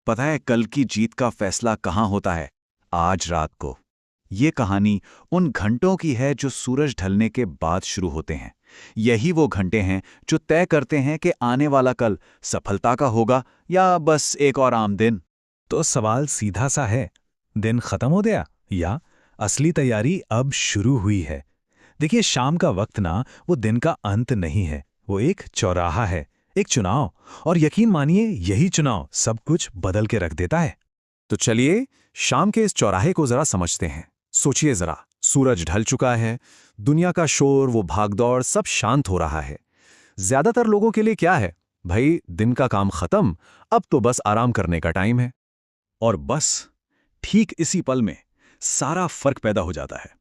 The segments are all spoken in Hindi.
पता है कल की जीत का फैसला कहाँ होता है? आज रात को। ये कहानी उन घंटों की है जो सूरज ढलने के बाद शुरू होते हैं। यही वो घंटे हैं जो तय करते हैं कि आने वाला कल सफलता का होगा या बस एक और आम दिन। तो सवाल सीधा सा है, दिन खत्म हो गया या असली तैयारी अब शुरू हुई है? देखिए, शाम का वक्त ना वो दिन का अंत नहीं है, वो एक चौराहा है, एक चुनाव। और यकीन मानिए, यही चुनाव सब कुछ बदल के रख देता है। तो चलिए शाम के इस चौराहे को जरा समझते हैं। सोचिए जरा, सूरज ढल चुका है, दुनिया का शोर, वो भागदौड़ सब शांत हो रहा है। ज्यादातर लोगों के लिए क्या है? भाई, दिन का काम खत्म, अब तो बस आराम करने का टाइम है। और बस ठीक इसी पल में सारा फर्क पैदा हो जाता है।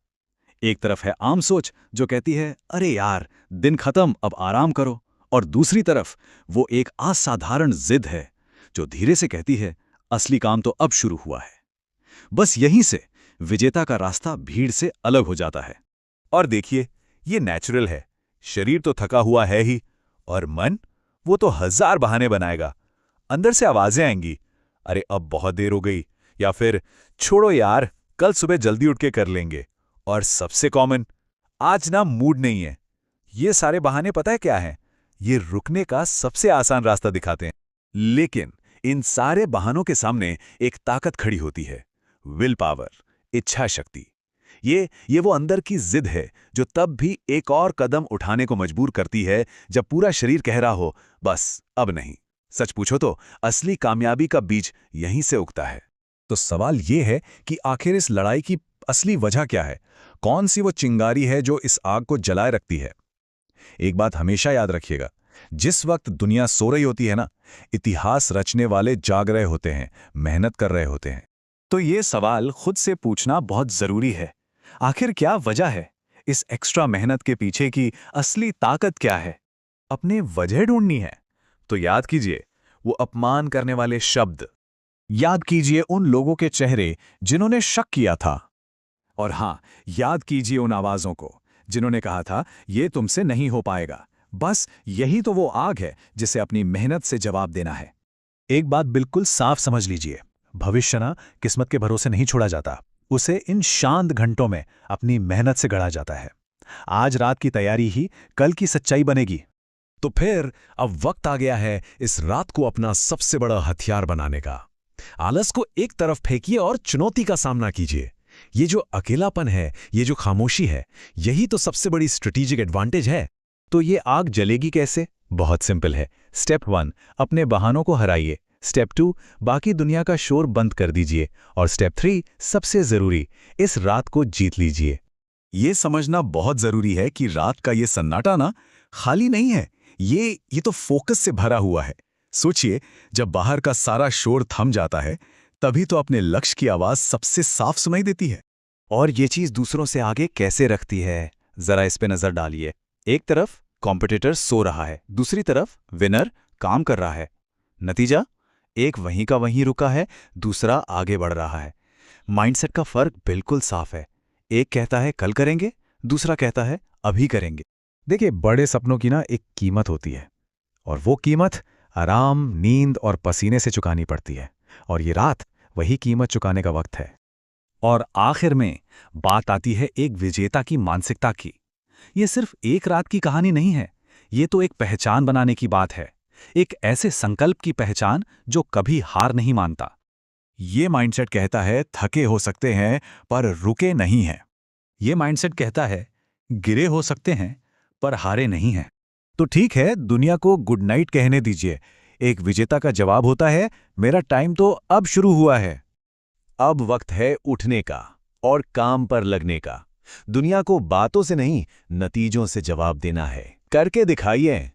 एक तरफ है आम सोच जो कहती है, अरे यार दिन खत्म अब आराम करो, और दूसरी तरफ वो एक असाधारण जिद है जो धीरे से कहती है, असली काम तो अब शुरू हुआ है। बस यहीं से विजेता का रास्ता भीड़ से अलग हो जाता है। और देखिए, ये नेचुरल है। शरीर तो थका हुआ है ही, और मन, वो तो हजार बहाने बनाएगा। अंदर से आवाजें आएंगी, अरे अब बहुत देर हो गई, या फिर छोड़ो यार, कल सुबह जल्दी उठ के कर लेंगे। और सबसे कॉमन, आज ना मूड नहीं है। ये सारे बहाने पता है क्या है? ये रुकने का सबसे आसान रास्ता दिखाते हैं। लेकिन इन सारे बहानों के सामने एक ताकत खड़ी होती है, विल पावर, इच्छा शक्ति। ये वो अंदर की जिद है जो तब भी एक और कदम उठाने को मजबूर करती है जब पूरा शरीर कह रहा हो, बस अब नहीं। सच पूछो तो असली कामयाबी का बीज यहीं से उगता है। तो सवाल ये है कि आखिर इस लड़ाई की असली वजह क्या है? कौन सी वो चिंगारी है जो इस आग को जलाए रखती है? एक बात हमेशा याद रखिएगा, जिस वक्त दुनिया सो रही होती है ना, इतिहास रचने वाले जाग रहे होते हैं, मेहनत कर रहे होते हैं। तो ये सवाल खुद से पूछना बहुत जरूरी है। आखिर क्या वजह है? इस एक्स्ट्रा मेहनत के पीछे की असली ताकत क्या है? अपने वजह ढूंढनी है तो याद कीजिए वो अपमान करने वाले शब्द, याद कीजिए उन लोगों के चेहरे जिन्होंने शक किया था, और हां, याद कीजिए उन आवाजों को जिन्होंने कहा था ये तुमसे नहीं हो पाएगा। बस यही तो वो आग है जिसे अपनी मेहनत से जवाब देना है। एक बात बिल्कुल साफ समझ लीजिए, भविष्य ना किस्मत के भरोसे नहीं छोड़ा जाता, उसे इन शांत घंटों में अपनी मेहनत से गढ़ा जाता है। आज रात की तैयारी ही कल की सच्चाई बनेगी। तो फिर अब वक्त आ गया है इस रात को अपना सबसे बड़ा हथियार बनाने का। आलस को एक तरफ फेंकिए और चुनौती का सामना कीजिए। ये जो अकेलापन है, ये जो खामोशी है, यही तो सबसे बड़ी स्ट्रेटेजिक एडवांटेज है। तो ये आग जलेगी कैसे? बहुत सिंपल है। स्टेप 1, अपने बहानों को हराइए। स्टेप 2, बाकी दुनिया का शोर बंद कर दीजिए। और स्टेप 3, सबसे जरूरी, इस रात को जीत लीजिए। ये समझना बहुत जरूरी है कि रात का ये सन्नाटा ना खाली नहीं है, ये तो फोकस से भरा हुआ है। सोचिए, जब बाहर का सारा शोर थम जाता है, तभी तो अपने लक्ष्य की आवाज सबसे साफ सुनाई देती है। और ये चीज दूसरों से आगे कैसे रखती है, जरा इस पे नजर डालिए। एक तरफ कॉम्पिटिटर सो रहा है, दूसरी तरफ विनर काम कर रहा है। नतीजा, एक वहीं का वहीं रुका है, दूसरा आगे बढ़ रहा है। माइंडसेट का फर्क बिल्कुल साफ है। एक कहता है कल करेंगे, दूसरा कहता है अभी करेंगे। देखिए, बड़े सपनों की ना एक कीमत होती है, और वो कीमत आराम, नींद और पसीने से चुकानी पड़ती है। और ये रात वही कीमत चुकाने का वक्त है। और आखिर में बात आती है एक विजेता की मानसिकता की। ये सिर्फ एक रात की कहानी नहीं है, ये तो एक पहचान बनाने की बात है। एक ऐसे संकल्प की पहचान जो कभी हार नहीं मानता। ये माइंडसेट कहता है थके हो सकते हैं पर रुके नहीं हैं। ये माइंडसेट कहता है गिरे हो सकते हैं पर हारे नहीं हैं। तो ठीक है, दुनिया को गुड नाइट कहने दीजिए। एक विजेता का जवाब होता है, मेरा टाइम तो अब शुरू हुआ है। अब वक्त है उठने का और काम पर लगने का। दुनिया को बातों से नहीं, नतीजों से जवाब देना है। करके दिखाइए।